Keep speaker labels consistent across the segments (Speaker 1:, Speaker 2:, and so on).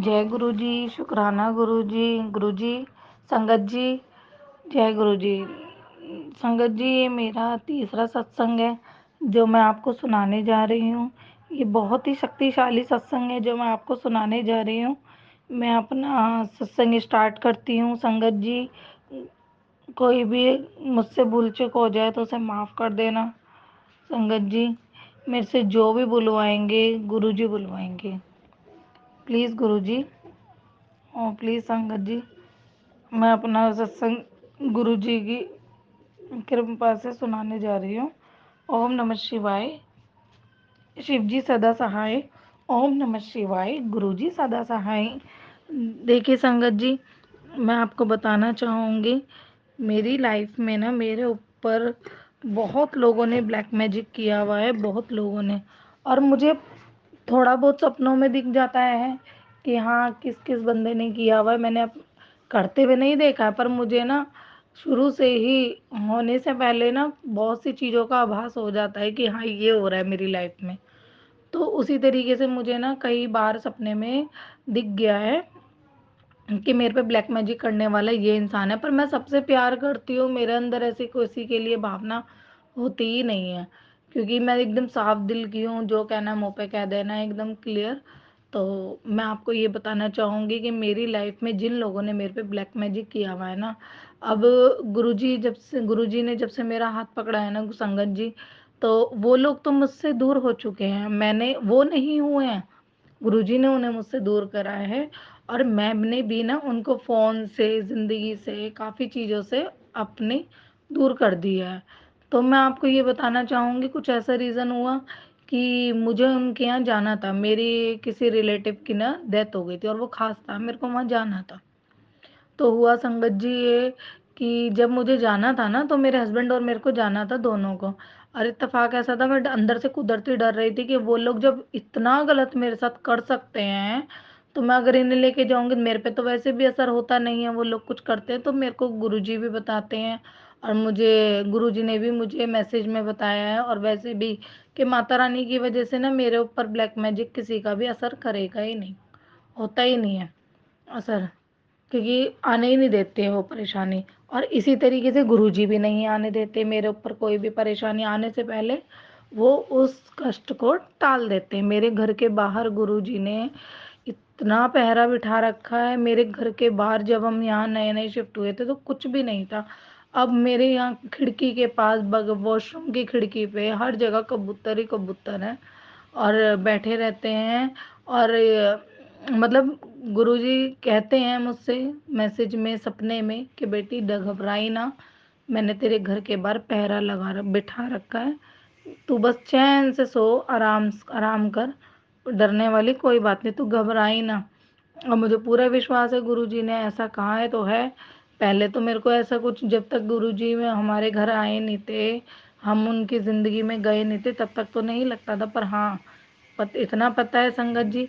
Speaker 1: जय गुरु जी, शुकराना गुरु जी, संगत जी, जय गुरु जी। संगत जी, ये मेरा तीसरा सत्संग है जो मैं आपको सुनाने जा रही हूँ। ये बहुत ही शक्तिशाली सत्संग है जो मैं आपको सुनाने जा रही हूँ। मैं अपना सत्संग स्टार्ट करती हूँ। संगत जी, कोई भी मुझसे भूल चूक हो जाए तो उसे माफ़ कर देना। संगत जी, मेरे से जो भी बुलवाएंगे गुरु जी बुलवाएंगे। प्लीज़ गुरु जी, प्लीज़ संगत जी, मैं अपना सत्संग गुरु जी की कृपा से सुनाने जा रही हूँ। ओम नमः शिवाय, शिव जी सदा सहाय। ओम नमः शिवाय, गुरु जी सदा सहाय। देखिए संगत जी, मैं आपको बताना चाहूँगी, मेरी लाइफ में ना मेरे ऊपर बहुत लोगों ने ब्लैक मैजिक किया हुआ है, बहुत लोगों ने। और मुझे थोड़ा बहुत सपनों में दिख जाता है कि हाँ किस किस बंदे ने किया हुआ है। मैंने अब करते हुए नहीं देखा है, पर मुझे ना शुरू से ही होने से पहले ना बहुत सी चीज़ों का आभास हो जाता है कि हाँ ये हो रहा है मेरी लाइफ में। तो उसी तरीके से मुझे ना कई बार सपने में दिख गया है कि मेरे पे ब्लैक मैजिक करने वाला ये इंसान है। पर मैं सबसे प्यार करती हूँ, मेरे अंदर ऐसी किसी के लिए भावना होती ही नहीं है, क्योंकि मैं एकदम साफ दिल की हूँ। जो कहना है मुँह पे कह देना है, एकदम क्लियर। तो मैं आपको ये बताना चाहूँगी कि मेरी लाइफ में जिन लोगों ने मेरे पे ब्लैक मैजिक किया हुआ है ना, अब गुरुजी ने जब से मेरा हाथ पकड़ा है ना संगत जी, तो वो लोग तो मुझसे दूर हो चुके हैं, मैंने वो नहीं हुए हैं। गुरुजी ने उन्हें मुझसे दूर करा है, और मैंने भी ना उनको फ़ोन से, ज़िंदगी से, काफ़ी चीज़ों से अपने दूर कर दिया है। तो मैं आपको ये बताना चाहूँगी, कुछ ऐसा रीज़न हुआ कि मुझे उनके यहाँ जाना था। मेरी किसी रिलेटिव की ना डेथ हो गई थी और वो ख़ास था, मेरे को वहाँ जाना था। तो हुआ संगत जी ये कि जब मुझे जाना था ना, तो मेरे हस्बैंड और मेरे को जाना था दोनों को। और इत्तेफ़ाक ऐसा था, मैं अंदर से कुदरती डर रही थी कि वो लोग जब इतना गलत मेरे साथ कर सकते हैं, तो मैं अगर इन्हें लेके जाऊँगी, मेरे पे तो वैसे भी असर होता नहीं है, वो लोग कुछ करते हैं तो मेरे को गुरुजी भी बताते हैं। और मुझे गुरुजी ने भी मुझे मैसेज में बताया है, और वैसे भी कि माता रानी की वज़ह से ना मेरे ऊपर ब्लैक मैजिक किसी का भी असर करेगा ही नहीं, होता ही नहीं है असर। क्योंकि आने ही नहीं देते हैं वो परेशानी। और इसी तरीके से गुरुजी भी नहीं आने देते मेरे ऊपर, कोई भी परेशानी आने से पहले वो उस कष्ट को टाल देते हैं। मेरे घर के बाहर गुरुजी ने इतना पहरा बिठा रखा है। मेरे घर के बाहर जब हम यहाँ नए नए शिफ्ट हुए थे तो कुछ भी नहीं था। अब मेरे यहाँ खिड़की के पास, बग वॉशरूम की खिड़की पे, हर जगह कबूतर ही कबूतर हैं और बैठे रहते हैं। और मतलब गुरुजी कहते हैं मुझसे मैसेज में, सपने में, कि बेटी घबराई ना, मैंने तेरे घर के बाहर पहरा बिठा रखा है, तू बस चैन से सो, आराम आराम कर, डरने वाली कोई बात नहीं, तू घबराई ना। और मुझे पूरा विश्वास है गुरुजी ने ऐसा कहा है तो है। पहले तो मेरे को ऐसा कुछ, जब तक गुरुजी में हमारे घर आए नहीं थे, हम उनकी ज़िंदगी में गए नहीं थे, तब तक तो नहीं लगता था। पर हाँ, इतना पता है संगत जी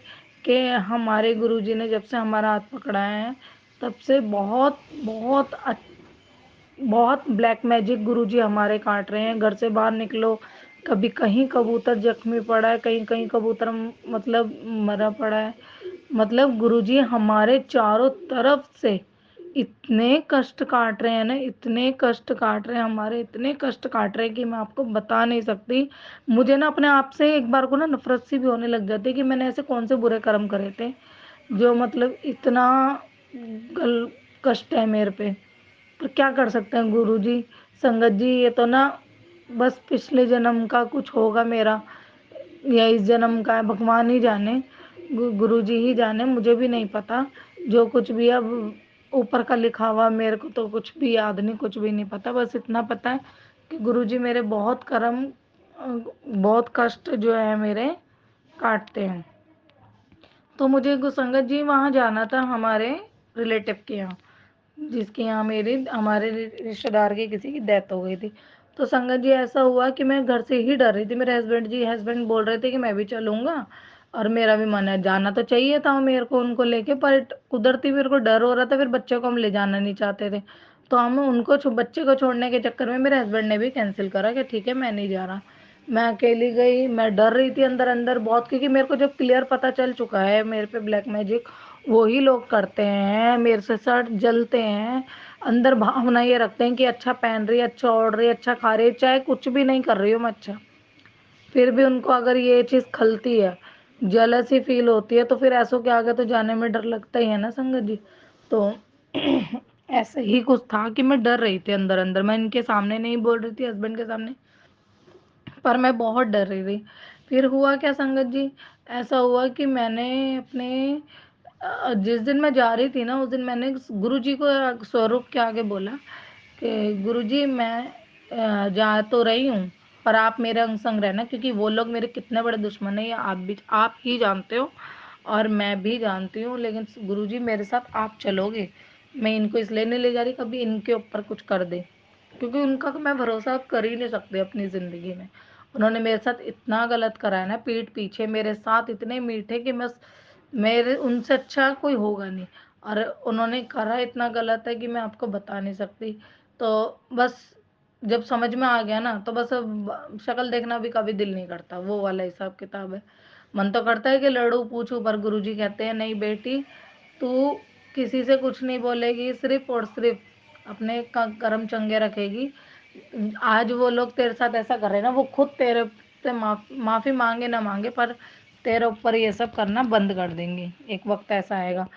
Speaker 1: कि हमारे गुरुजी ने जब से हमारा हाथ पकड़ा है, तब से बहुत बहुत बहुत ब्लैक मैजिक गुरुजी हमारे काट रहे हैं। घर से बाहर निकलो, कभी कहीं कबूतर जख्मी पड़ा है, कहीं कहीं कबूतर मतलब मरा पड़ा है। मतलब गुरुजी हमारे चारों तरफ से इतने कष्ट काट रहे हैं ना, इतने कष्ट काट रहे हैं हमारे, इतने कष्ट काट रहे हैं कि मैं आपको बता नहीं सकती। मुझे ना अपने आप से एक बार को ना नफरत सी भी होने लग जाती है कि मैंने ऐसे कौन से बुरे कर्म करे थे जो मतलब इतना गल कष्ट है मेरे पे। पर क्या कर सकते हैं गुरुजी। संगत जी, ये तो ना बस पिछले जन्म का कुछ होगा मेरा, या इस जन्म का है, भगवान ही जाने, गुरुजी ही जाने, मुझे भी नहीं पता। जो कुछ भी अब ऊपर का लिखा हुआ, मेरे को तो कुछ भी याद नहीं, कुछ भी नहीं पता। बस इतना पता है कि गुरुजी मेरे बहुत कर्म, बहुत कष्ट जो है मेरे काटते हैं। तो मुझे संगत जी वहाँ जाना था हमारे रिलेटिव के यहाँ, जिसके यहाँ मेरे हमारे रिश्तेदार की किसी की डेथ हो गई थी। तो संगत जी ऐसा हुआ कि मैं घर से ही डर रही थी। मेरे हस्बैंड बोल रहे थे कि मैं भी चलूँगा, और मेरा भी मन है, जाना तो चाहिए था मेरे को उनको लेके, पर कुदरती मेरे को डर हो रहा था। फिर बच्चे को हम ले जाना नहीं चाहते थे, तो हम उनको बच्चे को छोड़ने के चक्कर में मेरे हस्बैंड ने भी कैंसिल करा कि ठीक है मैं नहीं जा रहा। मैं अकेली गई, मैं डर रही थी अंदर अंदर बहुत, क्योंकि मेरे को जब क्लियर पता चल चुका है मेरे पे ब्लैक मैजिक वही लोग करते हैं, मेरे से शर्ट जलते हैं, अंदर भावना ये रखते हैं कि अच्छा पहन रही है, अच्छा ओढ़ रही है, अच्छा खा रही है, चाहे कुछ भी नहीं कर रही हूँ मैं अच्छा, फिर भी उनको अगर ये चीज़ खलती है, जेलसी फील होती है, तो फिर ऐसों के आगे तो जाने में डर लगता ही है ना संगत जी। तो ऐसे ही कुछ था कि मैं डर रही थी अंदर अंदर, मैं इनके सामने नहीं बोल रही थी, हस्बैंड के सामने, पर मैं बहुत डर रही थी। फिर हुआ क्या संगत जी, ऐसा हुआ कि मैंने अपने जिस दिन मैं जा रही थी ना, उस दिन मैंने गुरुजी को स्वरूप के आगे बोला कि गुरुजी मैं जा तो रही हूँ, पर आप मेरे अंग संग रहना, क्योंकि वो लोग मेरे कितने बड़े दुश्मन हैं ये आप ही जानते हो, और मैं भी जानती हूँ, लेकिन गुरुजी मेरे साथ आप चलोगे, मैं इनको इसलिए नहीं ले जा रही कभी इनके ऊपर कुछ कर दे, क्योंकि उनका तो मैं भरोसा अब कर ही नहीं सकती अपनी ज़िंदगी में। उन्होंने मेरे साथ इतना गलत करा है ना, पीठ पीछे मेरे साथ इतने मीठे कि बस मेरे उनसे अच्छा कोई होगा नहीं, और उन्होंने करा इतना गलत है कि मैं आपको बता नहीं सकती। तो बस जब समझ में आ गया ना, तो बस अब शक्ल देखना भी कभी दिल नहीं करता, वो वाला हिसाब किताब है। मन तो करता है कि लड़ू पूछूं, पर गुरुजी कहते हैं नहीं बेटी, तू किसी से कुछ नहीं बोलेगी, सिर्फ और सिर्फ अपने कर्म चंगे रखेगी। आज वो लोग तेरे साथ ऐसा कर रहे हैं ना, वो खुद तेरे से माफी मांगे ना मांगे, पर तेरे ऊपर ये सब करना बंद कर देंगे, एक वक्त ऐसा आएगा।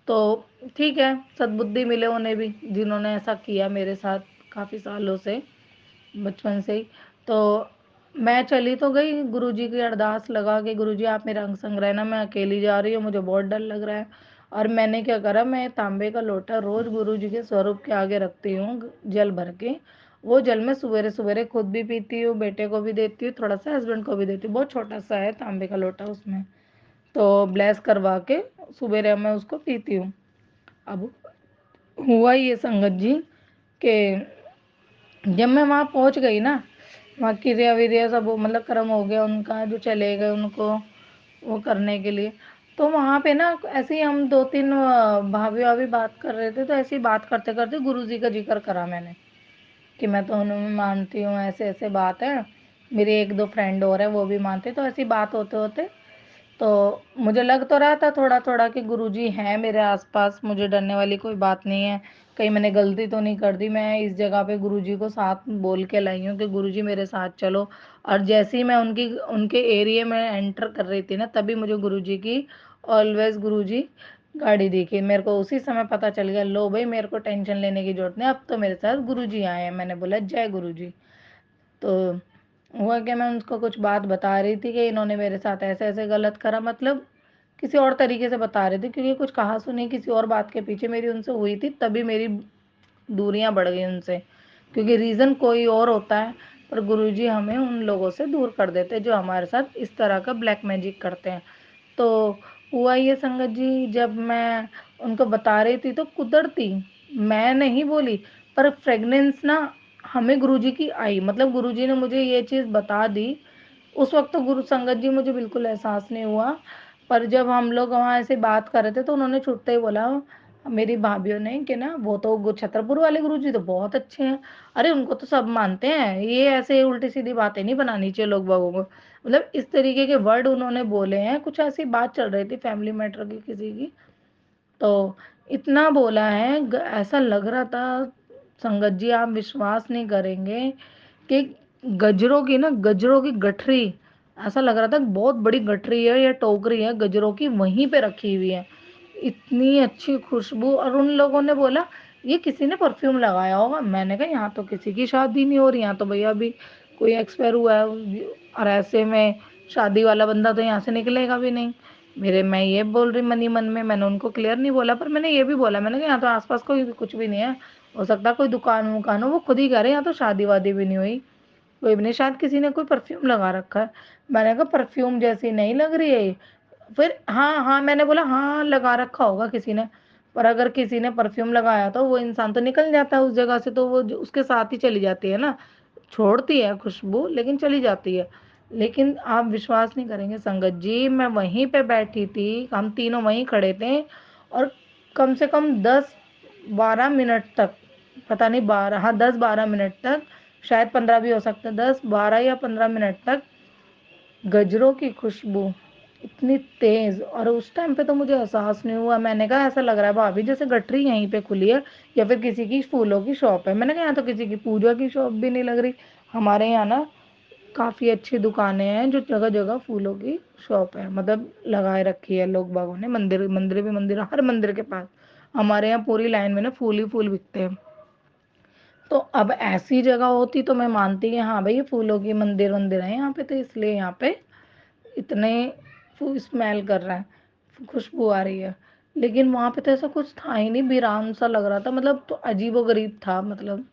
Speaker 1: तो ठीक है, सद्बुद्धि मिले उन्हें भी जिन्होंने ऐसा किया मेरे साथ काफ़ी सालों से, बचपन से ही। तो मैं चली तो गई गुरुजी की अरदास लगा के, गुरुजी आप मेरा अंग संग रहना, मैं अकेली जा रही हूँ, मुझे बहुत डर लग रहा है। और मैंने क्या करा, मैं तांबे का लोटा रोज गुरुजी के स्वरूप के आगे रखती हूँ जल भर के, वो जल मैं सवेरे सवेरे खुद भी पीती हूँ, बेटे को भी देती हूँ, थोड़ा सा हस्बैंड को भी देती हूँ, बहुत छोटा सा है तांबे का लोटा उसमें, तो ब्लेस करवा के सवेरे मैं उसको पीती हूँ। अब हुआ ये संगत जी कि जब मैं वहाँ पहुँच गई ना, वहाँ क्रिया विरिया सब मतलब कर्म हो गया उनका, जो चले गए उनको वो करने के लिए, तो वहाँ पे ना ऐसे ही हम दो तीन भाभी भाभी बात कर रहे थे, तो ऐसे ही बात करते करते गुरु जी का जिक्र करा मैंने कि मैं तो उन्हें मानती हूँ, ऐसे ऐसे बात है, मेरी एक दो फ्रेंड और है वो भी मानते, तो ऐसी बात होते होते तो मुझे लग तो रहा था थोड़ा थोड़ा कि गुरुजी हैं मेरे आसपास, मुझे डरने वाली कोई बात नहीं है, कहीं मैंने गलती तो नहीं कर दी, मैं इस जगह पे गुरुजी को साथ बोल के लाई हूँ कि गुरुजी मेरे साथ चलो। और जैसे ही मैं उनके एरिया में एंटर कर रही थी ना, तभी मुझे गुरुजी की ऑलवेज गुरुजी गाड़ी दिखी, मेरे को उसी समय पता चल गया, लो भाई मेरे को टेंशन लेने की जरूरत नहीं, अब तो मेरे साथ गुरुजी आए हैं। मैंने बोला जय गुरुजी। तो हुआ क्या, मैं उनको कुछ बात बता रही थी कि इन्होंने मेरे साथ ऐसे ऐसे गलत करा, मतलब किसी और तरीके से बता रही थी, क्योंकि कुछ कहा सुनी किसी और बात के पीछे मेरी उनसे हुई थी, तभी मेरी दूरियां बढ़ गई उनसे, क्योंकि रीज़न कोई और होता है, पर गुरुजी हमें उन लोगों से दूर कर देते हैं जो हमारे साथ इस तरह का ब्लैक मैजिक करते हैं। तो हुआ ये संगत जी, जब मैं उनको बता रही थी तो कुदरती मैं नहीं बोली, पर फ्रेगनेंस ना हमें गुरुजी की आई, मतलब गुरुजी ने मुझे ये चीज़ बता दी। उस वक्त तो गुरु संगत जी मुझे बिल्कुल एहसास नहीं हुआ, पर जब हम लोग वहाँ ऐसे बात कर रहे थे तो उन्होंने छुट्टे ही बोला मेरी भाभीियों ने कि ना वो तो छतरपुर वाले गुरुजी तो बहुत अच्छे हैं, अरे उनको तो सब मानते हैं, ये ऐसे उल्टी सीधी बातें नहीं बनानी चाहिए लोग बागों को, मतलब इस तरीके के वर्ड उन्होंने बोले हैं। कुछ ऐसी बात चल रही थी फैमिली मैटर की किसी की, तो इतना बोला है, ऐसा लग रहा था संगत जी आप विश्वास नहीं करेंगे कि गजरों की गठरी, ऐसा लग रहा था बहुत बड़ी गठरी है या टोकरी है गजरों की वहीं पे रखी हुई है, इतनी अच्छी खुशबू। और उन लोगों ने बोला ये किसी ने परफ्यूम लगाया होगा, मैंने कहा यहाँ तो किसी की शादी नहीं हो रही, यहाँ तो भैया अभी कोई एक्सपायर हुआ है, और ऐसे में शादी वाला बंदा तो यहाँ से निकलेगा भी नहीं। मैं ये बोल रही मनी मन में, मैंने उनको क्लियर नहीं बोला, पर मैंने ये भी बोला, मैंने कहा यहाँ तो आसपास कोई कुछ भी नहीं है, हो सकता है कोई दुकान वुकान हो, वो खुद ही कह रहे हैं यहाँ तो शादी वादी भी नहीं हुई, कोई भी नहीं, शायद किसी ने कोई परफ्यूम लगा रखा है। मैंने कहा परफ्यूम जैसी नहीं लग रही है ये। फिर हाँ हाँ मैंने बोला हाँ लगा रखा होगा किसी ने, पर अगर किसी ने परफ्यूम लगाया तो वो इंसान तो निकल जाता है उस जगह से, तो वो उसके साथ ही चली जाती है ना, छोड़ती है खुशबू लेकिन चली जाती है। लेकिन आप विश्वास नहीं करेंगे संगत जी, मैं वहीं पे बैठी थी, हम तीनों वहीं खड़े थे, और कम से कम 10-12 मिनट तक, पता नहीं 12, हाँ 10-12 मिनट तक, शायद 15 भी हो सकता है, 10-12 या 15 मिनट तक गजरों की खुशबू इतनी तेज। और उस टाइम पे तो मुझे एहसास नहीं हुआ। मैंने कहा ऐसा लग रहा है भाभी जैसे गठरी यहीं पे खुली है या फिर किसी की फूलों की शॉप है। मैंने कहा यहाँ तो किसी की पूजा की शॉप भी नहीं लग रही। हमारे यहाँ ना काफ़ी अच्छी दुकानें हैं जो जगह जगह फूलों की शॉप है, मतलब लगाए रखी है लोग बागों ने। मंदिर मंदिर भी, मंदिर हर मंदिर के पास हमारे यहाँ पूरी लाइन में ना फूल ही फूल बिकते हैं। तो अब ऐसी जगह होती तो मैं मानती कि हाँ भाई ये फूलों की मंदिर मंदिर है यहाँ पे, तो इसलिए यहाँ पे इतने स्मेल कर रहा है, खुशबू आ रही है। लेकिन वहाँ पे तो ऐसा कुछ था ही नहीं, वीरान सा लग रहा था, मतलब तो अजीबो गरीब था। मतलब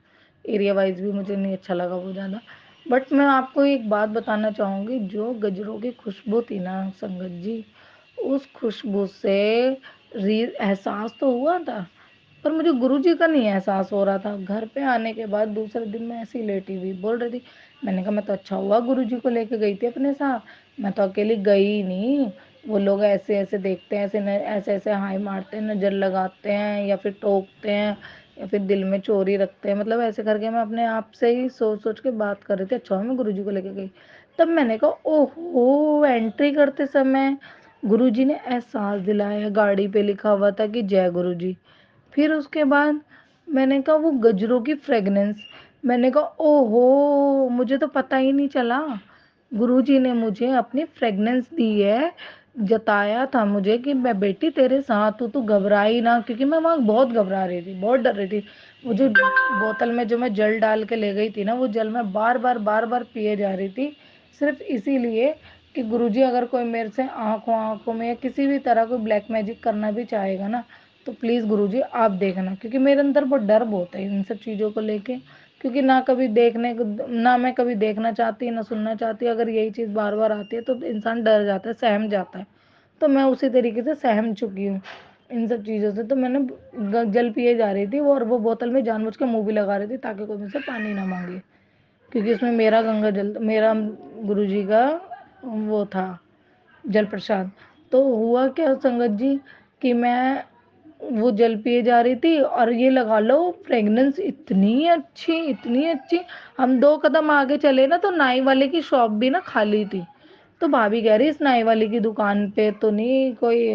Speaker 1: एरिया वाइज भी मुझे नहीं अच्छा लगा वो ज़्यादा। बट मैं आपको एक बात बताना चाहूँगी, जो गजरों की खुशबू थी ना संगत जी, उस खुशबू से एहसास तो हुआ था, पर मुझे गुरुजी का नहीं एहसास हो रहा था। घर पे आने के बाद दूसरे दिन मैं ऐसी लेटी हुई बोल रही थी, मैंने कहा मैं तो अच्छा हुआ गुरुजी को लेके गई थी अपने साथ, मैं तो अकेली गई ही नहीं। वो लोग ऐसे ऐसे देखते हैं, ऐसे ऐसे हाय मारते हैं, नज़र लगाते हैं या फिर टोकते हैं या फिर दिल में चोरी रखते हैं, मतलब ऐसे करके मैं अपने आप से ही सोच सोच के बात कर रही थी। अच्छा हुआ मैं गुरुजी को लेके गई। तब मैंने कहा ओहो, एंट्री करते समय गुरुजी ने एहसास दिलाया, गाड़ी पे लिखा हुआ था कि जय गुरुजी। फिर उसके बाद मैंने कहा वो गजरों की फ्रेगनेंस, मैंने कहा ओहो, मुझे तो पता ही नहीं चला। गुरुजी ने मुझे अपनी फ्रेगनेंस दी है, जताया था मुझे कि मैं बेटी तेरे साथ हूँ, तू घबराई ना, क्योंकि मैं वहाँ बहुत घबरा रही थी, बहुत डर रही थी। वो जो बोतल में जो मैं जल डाल के ले गई थी ना, वो जल मैं बार बार पिए जा रही थी, सिर्फ इसीलिए कि गुरुजी अगर कोई मेरे से आंखों आंखों में या किसी भी तरह कोई ब्लैक मैजिक करना भी चाहेगा ना, तो प्लीज़ गुरुजी आप देखना, क्योंकि मेरे अंदर बहुत डर बहुत है इन सब चीज़ों को लेके। क्योंकि ना कभी देखने को, ना मैं कभी देखना चाहती ना सुनना चाहती, अगर यही चीज़ बार बार आती है तो इंसान डर जाता है, सहम जाता है। तो मैं उसी तरीके से सहम चुकी हूँ इन सब चीज़ों से। तो मैंने जल पिए जा रही थी और वो बोतल में जानबूझ के मुंह भी लगा रही थी ताकि कोई मुझसे पानी ना मांगे, क्योंकि उसमें मेरा गंगा जल, मेरा गुरुजी का वो था, जल प्रसाद। तो हुआ क्या संगत जी कि मैं वो जल पिए जा रही थी और ये लगा लो फ्रेगनेंस इतनी अच्छी, इतनी अच्छी। हम 2 कदम आगे चले ना तो नाई वाले की शॉप भी ना खाली थी। तो भाभी कह रही इस नाई वाले की दुकान पे तो नहीं कोई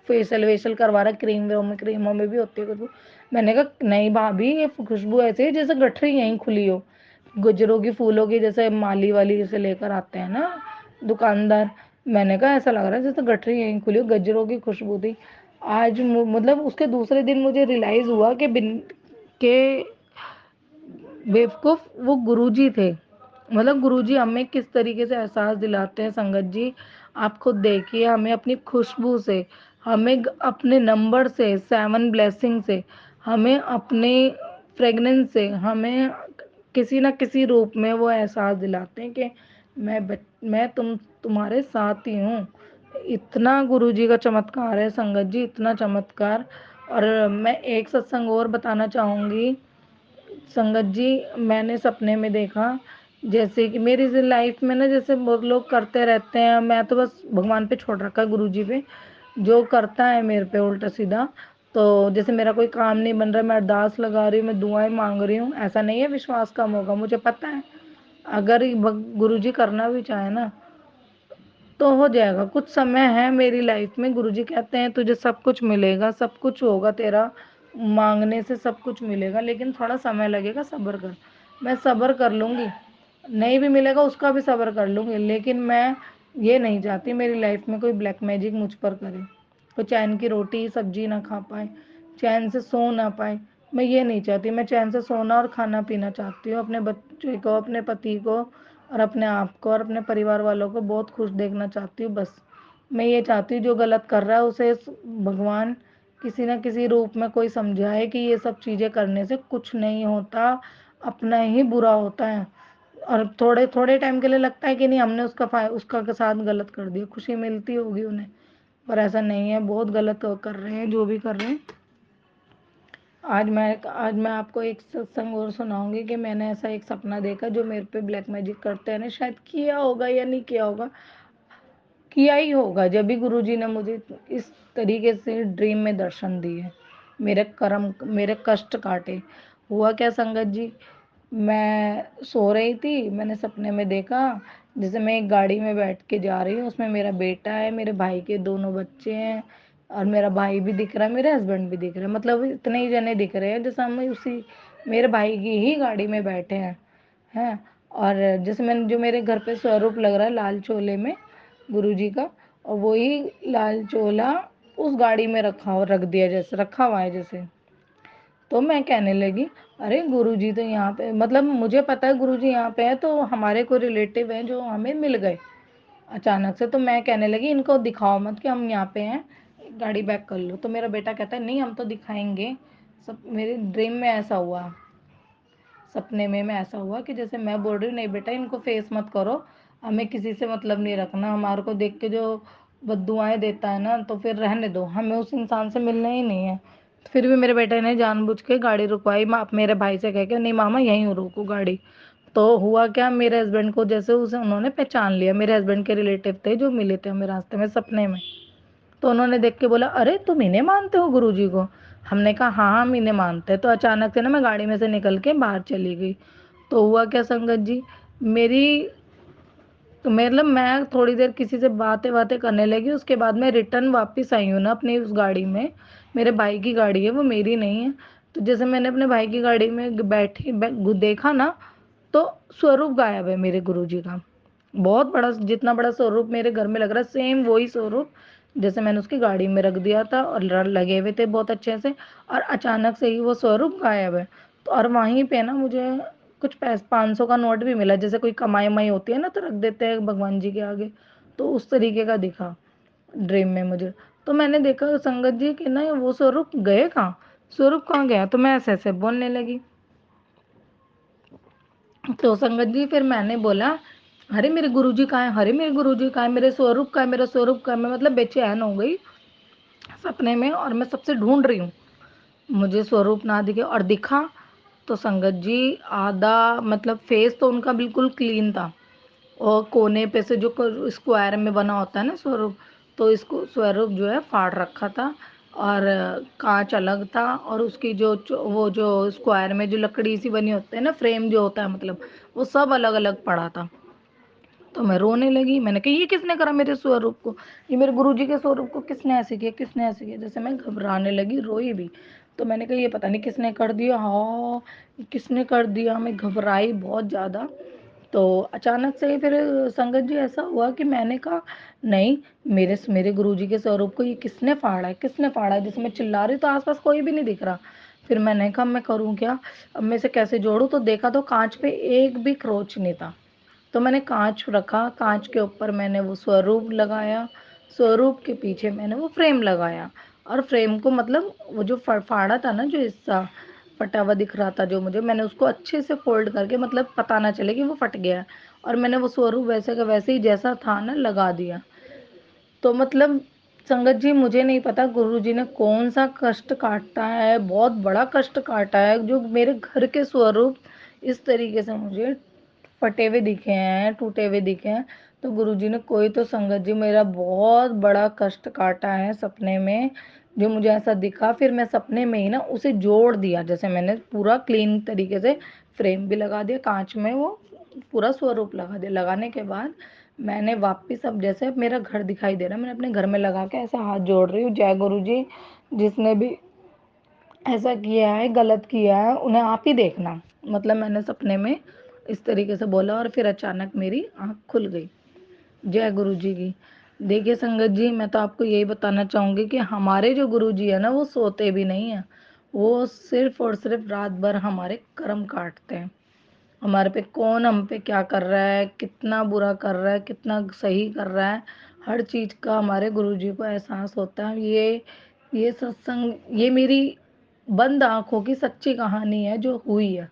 Speaker 1: फेशियल वेशियल करवा रहा, क्रीमों में भी होती है खुशबू। मैंने कहा नहीं भाभी, ये खुशबू ऐसे है जैसे गठरी यहीं खुली हो, गुजरों की फूलों की, जैसे माली वाली जैसे लेकर आते हैं ना दुकानदार। मैंने कहा ऐसा लग रहा है जैसे गठरी यहीं खुली हो, गजरों की खुशबू थी। आज मतलब उसके दूसरे दिन मुझे रियलाइज हुआ कि बिन के बेवकूफ वो गुरुजी थे। मतलब गुरुजी हमें किस तरीके से एहसास दिलाते हैं संगत जी, आप खुद देखिए। हमें अपनी खुशबू से, हमें अपने नंबर से, 7 ब्लेसिंग से, हमें अपने फ्रेगनेंस से, हमें किसी ना किसी रूप में वो एहसास दिलाते हैं कि मैं तुम्हारे साथ ही हूँ। इतना गुरुजी का चमत्कार है संगत जी, इतना चमत्कार। और मैं एक सत्संग और बताना चाहूँगी संगत जी। मैंने सपने में देखा, जैसे कि मेरी लाइफ में ना जैसे बहुत लोग करते रहते हैं, मैं तो बस भगवान पे छोड़ रखा है, गुरुजी पे। जो करता है मेरे पे उल्टा सीधा, तो जैसे मेरा कोई काम नहीं बन रहा, मैं अरदास लगा रही हूँ, मैं दुआएं मांग रही हूँ, ऐसा नहीं है विश्वास कम होगा, मुझे पता है अगर गुरुजी करना भी चाहे ना तो हो जाएगा। कुछ समय है मेरी लाइफ में, गुरुजी कहते हैं तुझे सब कुछ मिलेगा, सब कुछ होगा तेरा, मांगने से सब कुछ मिलेगा, लेकिन थोड़ा समय लगेगा, सब्र कर। मैं सब्र कर लूँगी, नहीं भी मिलेगा उसका भी सब्र कर लूँगी, लेकिन मैं ये नहीं चाहती मेरी लाइफ में कोई ब्लैक मैजिक मुझ पर करे, कोई चैन की रोटी सब्जी ना खा पाए, चैन से सो ना पाए। मैं ये नहीं चाहती, मैं चैन से सोना और खाना पीना चाहती हूँ, अपने बच्चे को, अपने पति को और अपने आप को और अपने परिवार वालों को बहुत खुश देखना चाहती हूँ बस। मैं ये चाहती हूँ जो गलत कर रहा है उसे भगवान किसी ना किसी रूप में कोई समझाए कि ये सब चीज़ें करने से कुछ नहीं होता, अपना ही बुरा होता है। और थोड़े थोड़े टाइम के लिए लगता है कि नहीं हमने उसका के साथ गलत कर दिया, खुशी मिलती होगी उन्हें, पर ऐसा नहीं है, बहुत गलत कर रहे हैं जो भी कर रहे हैं। आज मैं आपको एक सत्संग और सुनाऊंगी कि मैंने ऐसा एक सपना देखा, जो मेरे पे ब्लैक मैजिक करते हैं ना, शायद किया होगा या नहीं किया होगा, किया ही होगा जब भी गुरुजी ने मुझे इस तरीके से ड्रीम में दर्शन दिए, मेरे कर्म, मेरे कष्ट काटे। हुआ क्या संगत जी मैं सो रही थी, मैंने सपने में देखा जैसे मैं एक गाड़ी में बैठ के जा रही हूँ, उसमें मेरा बेटा है, मेरे भाई के दोनों बच्चे हैं और मेरा भाई भी दिख रहा है, मेरे हस्बैंड भी दिख रहे हैं, मतलब इतने ही जने दिख रहे हैं जैसे हम उसी मेरे भाई की ही गाड़ी में बैठे हैं। और जैसे मैंने जो मेरे घर पे स्वरूप लग रहा है लाल चोले में गुरुजी का, और वही लाल चोला उस गाड़ी में रख दिया, जैसे रखा हुआ है जैसे। तो मैं कहने लगी, अरे गुरुजी तो यहाँ पे, मतलब मुझे पता है गुरुजी यहाँ पे है, तो हमारे कोई रिलेटिव हैं जो हमें मिल गए अचानक से। तो मैं कहने लगी इनको दिखाओ मत कि हम यहाँ पे हैं, गाड़ी बैक कर लो। तो मेरा बेटा कहता है नहीं हम तो दिखाएंगे। सब मेरे ड्रीम में ऐसा हुआ, सपने में ऐसा हुआ कि जैसे मैं बोल रही हूँ नहीं बेटा इनको फेस मत करो, हमें किसी से मतलब नहीं रखना, हमारे को देख के जो बददुआएं देता है ना तो फिर रहने दो, हमें उस इंसान से मिलना ही नहीं है। फिर भी मेरे बेटे ने जानबूझ के गाड़ी रुकवाई, मेरे भाई से कह के नहीं मामा यहीं रोको गाड़ी। तो हुआ क्या, मेरे हस्बैंड को जैसे उसे उन्होंने पहचान लिया, मेरे हस्बैंड के रिलेटिव थे जो मिले थे हमें रास्ते में सपने में। तो उन्होंने देख के बोला अरे तुम इन्हें मानते हो गुरुजी को। हमने कहा हाँ हम इन्हें मानते हैं। तो अचानक से ना मैं गाड़ी में से निकल के बाहर चली गई। तो हुआ क्या संगत जी, मेरी मतलब मैं थोड़ी देर किसी से बातें बातें करने लगी, उसके बाद मैं रिटर्न वापस आई हूँ ना अपनी उस गाड़ी में। मेरे भाई की गाड़ी है वो मेरी नहीं है। तो जैसे मैंने अपने भाई की गाड़ी में देखा ना, तो स्वरूप गायब है मेरे गुरुजी का, बहुत बड़ा, जितना बड़ा स्वरूप मेरे घर में लग रहा है सेम वही स्वरूप जैसे मैंने उसकी गाड़ी में रख दिया था, और लगे हुए थे बहुत अच्छे से। और अचानक से ही वो स्वरूप गायब है। तो और वहीं पे ना मुझे कुछ पैसे 500 का नोट भी मिला, जैसे कोई कमाई वमाई होती है ना तो रख देते हैं भगवान जी के आगे, तो उस तरीके का दिखा ड्रीम में मुझे। तो मैंने देखा संगत जी कि ना वो स्वरूप गए कहाँ, स्वरूप कहाँ गया, तो मैं ऐसे ऐसे बोलने लगी। तो संगत जी फिर मैंने बोला अरे मेरे गुरुजी कहाँ है, अरे मेरे गुरुजी कहाँ है, मेरे स्वरूप का है, मेरा स्वरूप का है। मैं मतलब बेचैन हो गई सपने में, और मैं सबसे ढूंढ रही हूँ, मुझे स्वरूप ना दिखे। और दिखा तो संगत जी आधा, मतलब फेस तो उनका बिल्कुल क्लीन था, और कोने पे से जो स्क्वायर में बना होता है ना स्वरूप, तो इसको स्वरूप जो है फाड़ रखा था, और कांच अलग था, और उसकी वो जो स्क्वायर में जो लकड़ी सी बनी होती है ना फ्रेम जो होता है, मतलब वो सब अलग अलग पड़ा था। तो मैं रोने लगी, मैंने कहा ये किसने करा मेरे स्वरूप को, ये मेरे गुरुजी के स्वरूप को किसने ऐसे किया, किसने ऐसे किया। जैसे मैं घबराने लगी, रोई भी। तो मैंने कहा ये पता नहीं किसने कर दिया, हाँ किसने कर दिया, मैं घबराई बहुत ज़्यादा। तो अचानक से ही फिर संगत जी ऐसा हुआ कि मैंने कहा नहीं, मेरे मेरे गुरुजी के स्वरूप को ये किसने फाड़ा है, किसने फाड़ा है। जैसे मैं चिल्ला रही तो आसपास कोई भी नहीं दिख रहा। फिर मैंने कहा मैं करूँ क्या, अब मैं इसे कैसे जोड़ूँ। तो देखा तो कांच पे एक भी क्रोच नहीं था। तो मैंने कांच रखा, कांच के ऊपर मैंने वो स्वरूप लगाया, स्वरूप के पीछे मैंने वो फ्रेम लगाया, और फ्रेम को मतलब वो जो फाड़ा था ना, जो हिस्सा फटा हुआ दिख रहा था जो मुझे, मैंने उसको अच्छे से फोल्ड करके, मतलब पता ना चले कि वो फट गया है, और मैंने वो स्वरूप वैसे का वैसे ही जैसा था ना लगा दिया। तो मतलब संगत जी मुझे नहीं पता गुरु जी ने कौन सा कष्ट काटा है, बहुत बड़ा कष्ट काटा है, जो मेरे घर के स्वरूप इस तरीके से मुझे फटे हुए दिखे हैं, टूटे हुए दिखे हैं। तो गुरुजी ने कोई तो संगत जी मेरा बहुत बड़ा कष्ट काटा है सपने में, जो मुझे ऐसा दिखा। फिर मैं सपने में ही ना उसे जोड़ दिया, जैसे मैंने पूरा क्लीन तरीके से फ्रेम भी लगा दिया कांच में, वो पूरा स्वरूप लगा दिया। लगाने के बाद मैंने वापस, अब जैसे अब मेरा घर दिखाई दे रहा है, मैंने अपने घर में लगा के ऐसा हाथ जोड़ रही हूँ, जय गुरु जी, जिसने भी ऐसा किया है, गलत किया है, उन्हें आप ही देखना। मतलब मैंने सपने में इस तरीके से बोला, और फिर अचानक मेरी आँख खुल गई। जय गुरु जी की। देखिए संगत जी मैं तो आपको यही बताना चाहूँगी कि हमारे जो गुरु जी है ना वो सोते भी नहीं हैं, वो सिर्फ और सिर्फ रात भर हमारे कर्म काटते हैं। हमारे पे कौन हम पे क्या कर रहा है, कितना बुरा कर रहा है, कितना सही कर रहा है, हर चीज़ का हमारे गुरुजी को एहसास होता है। ये सत्संग, ये मेरी बंद आँखों की सच्ची कहानी है जो हुई है।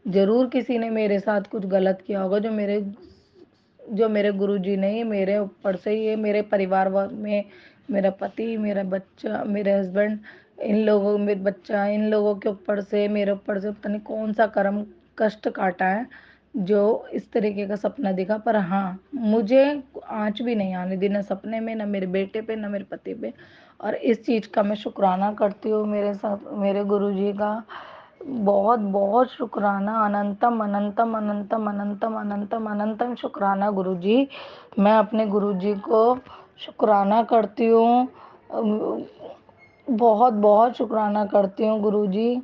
Speaker 1: ज़रूर किसी ने मेरे साथ कुछ गलत किया होगा, जो मेरे गुरुजी ने ये मेरे ऊपर से, ये मेरे परिवार में मेरा पति, मेरा बच्चा, मेरे हस्बैंड, इन लोगों में बच्चा, इन लोगों के ऊपर से, मेरे ऊपर से पता नहीं कौन सा कर्म कष्ट काटा है जो इस तरीके का सपना दिखा। पर हाँ मुझे आँच भी नहीं आने दी, ना सपने में, ना मेरे बेटे पे, ना मेरे पति पे। और इस चीज़ का मैं शुक्राना करती हूँ मेरे साथ मेरे गुरुजी का, बहुत बहुत शुक्राना, अनंतम अनंतम अनंतम अनंतम अनंतम अनंतम शुक्राना गुरुजी। मैं अपने गुरुजी को शुक्राना करती हूँ, बहुत बहुत शुक्राना करती हूँ गुरुजी।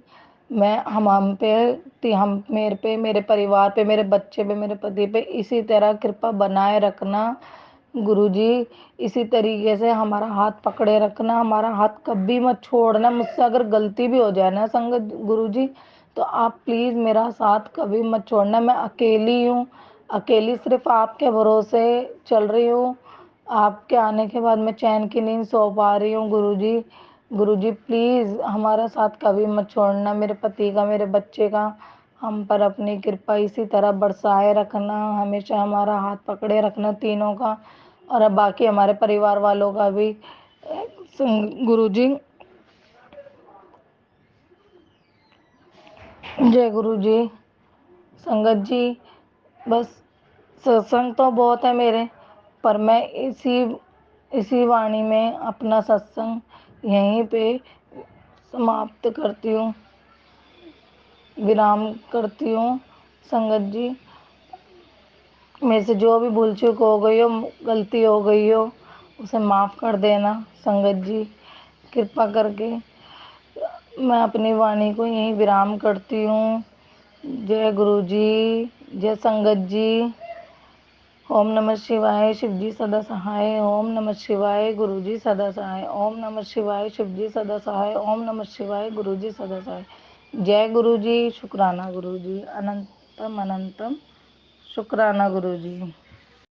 Speaker 1: मैं हम पे, हम मेरे पे, मेरे परिवार पे, मेरे बच्चे पे, मेरे पति पे इसी तरह कृपा बनाए रखना गुरुजी। इसी तरीके से हमारा हाथ पकड़े रखना, हमारा हाथ कभी मत छोड़ना। मुझसे अगर गलती भी हो जाए ना संगत गुरुजी, तो आप प्लीज़ मेरा साथ कभी मत छोड़ना। मैं अकेली हूँ, अकेली सिर्फ आपके भरोसे चल रही हूँ। आपके आने के बाद मैं चैन की नींद सो पा रही हूँ गुरुजी। गुरुजी प्लीज़ हमारा साथ कभी मत छोड़ना, मेरे पति का, मेरे बच्चे का। हम पर अपनी कृपा इसी तरह बरसाए रखना, हमेशा हमारा हाथ पकड़े रखना तीनों का, और अब बाकी हमारे परिवार वालों का भी गुरुजी। जय गुरुजी। संगत जी, बस सत्संग तो बहुत है मेरे, पर मैं इसी इसी वाणी में अपना सत्संग यहीं पे समाप्त करती हूँ, विराम करती हूँ। संगत जी, मेरे से जो भी भूल चूक हो गई हो, गलती हो गई हो, उसे माफ़ कर देना संगत जी, कृपा करके। मैं अपनी वाणी को यहीं विराम करती हूँ। जय गुरु जी, जय संगत जी। ओम नमः शिवाय, शिव जी सदा सहाय। ओम नमः शिवाय, गुरु जी सदा सहाय। ओम नमः शिवाय, शिव जी सदा सहाय। ओम नमः शिवाय, गुरु जी सदा सहाय। जय गुरु जी, शुक्राना गुरु जी, अनंतम अनंतम शुक्राना गुरु जी।